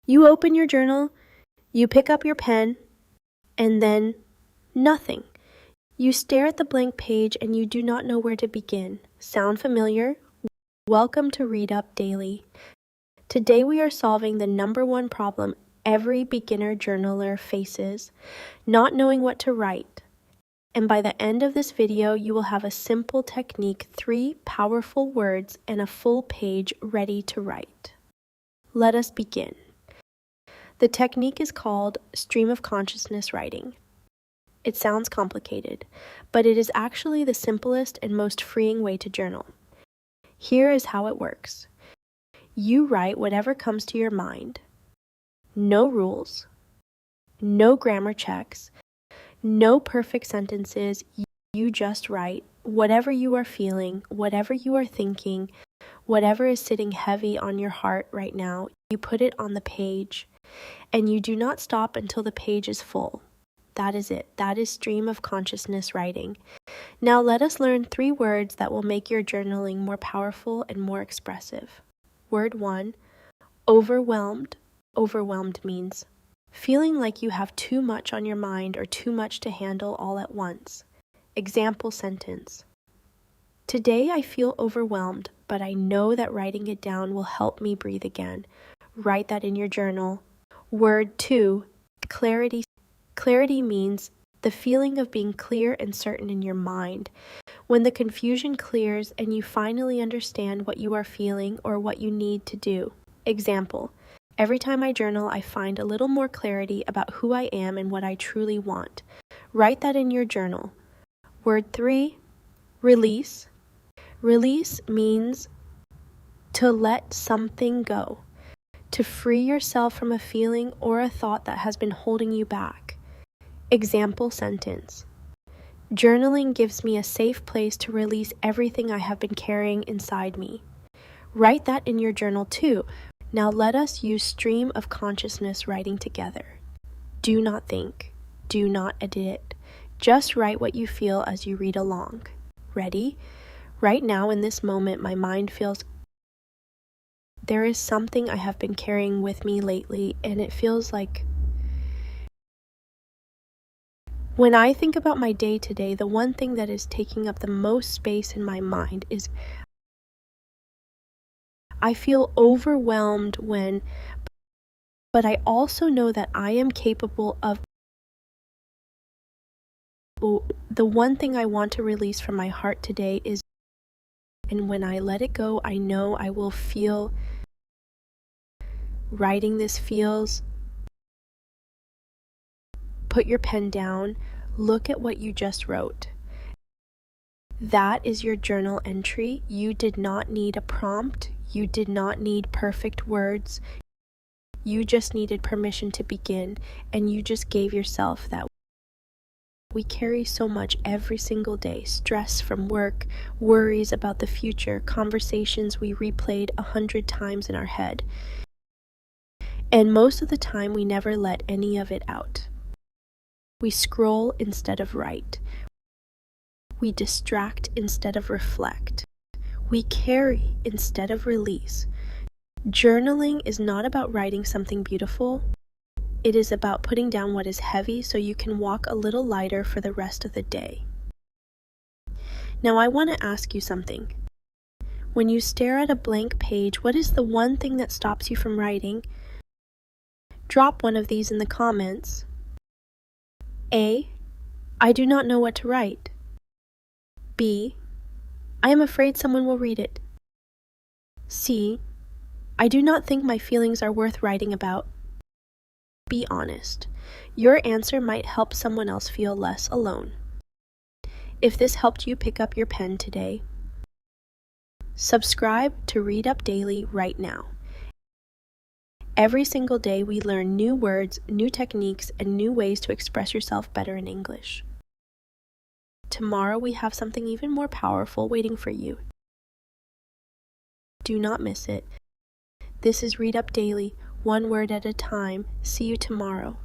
You open your journal, you pick up your pen, and then nothing. You stare at the blank page and you do not know where to begin. Sound familiar? Welcome to Read Up Daily. Today we are solving the number one problem every beginner journaler faces, not knowing what to write. And by the end of this video, you will have a simple technique, 3 powerful words, and a full page ready to write. Let us begin. The technique is called stream of consciousness writing. It sounds complicated, but it is actually the simplest and most freeing way to journal. Here is how it works. You write whatever comes to your mind. No rules, no grammar checks, no perfect sentences. You just write whatever you are feeling, whatever you are thinking, whatever is sitting heavy on your heart right now. You put it on the page, and you do not stop until the page is full. That is it. That is stream of consciousness writing. Now let us learn 3 words that will make your journaling more powerful and more expressive. Word 1, overwhelmed. Overwhelmed means feeling like you have too much on your mind or too much to handle all at once. Example sentence. Today I feel overwhelmed, but I know that writing it down will help me breathe again. Write that in your journal. Word 2, clarity. Clarity means the feeling of being clear and certain in your mind. When the confusion clears and you finally understand what you are feeling or what you need to do. Example, every time I journal, I find a little more clarity about who I am and what I truly want. Write that in your journal. Word 3, release. Release means to let something go, to free yourself from a feeling or a thought that has been holding you back. Example sentence. Journaling gives me a safe place to release everything I have been carrying inside me. Write that in your journal too. Now let us use stream of consciousness writing together. Do not think. Do not edit. Just write what you feel as you read along. Ready? Right now in this moment, my mind feels there is something I have been carrying with me lately, and it feels like when I think about my day today, the one thing that is taking up the most space in my mind is I feel overwhelmed but I also know that I am capable of. The one thing I want to release from my heart today is, and when I let it go, I know I will feel. Writing this feels. Put your pen down. Look at what you just wrote. That is your journal entry. You did not need a prompt. You did not need perfect words. You just needed permission to begin, and you just gave yourself that. We carry so much every single day. Stress from work, worries about the future, conversations we replayed 100 times in our head. And most of the time, we never let any of it out. We scroll instead of write. We distract instead of reflect. We carry instead of release. Journaling is not about writing something beautiful. It is about putting down what is heavy so you can walk a little lighter for the rest of the day. Now I want to ask you something. When you stare at a blank page, what is the one thing that stops you from writing? Drop one of these in the comments. A, I do not know what to write. B, I am afraid someone will read it. C, I do not think my feelings are worth writing about. Be honest. Your answer might help someone else feel less alone. If this helped you pick up your pen today, subscribe to Read Up Daily right now. Every single day we learn new words, new techniques, and new ways to express yourself better in English. Tomorrow we have something even more powerful waiting for you. Do not miss it. This is Read Up Daily, one word at a time. See you tomorrow.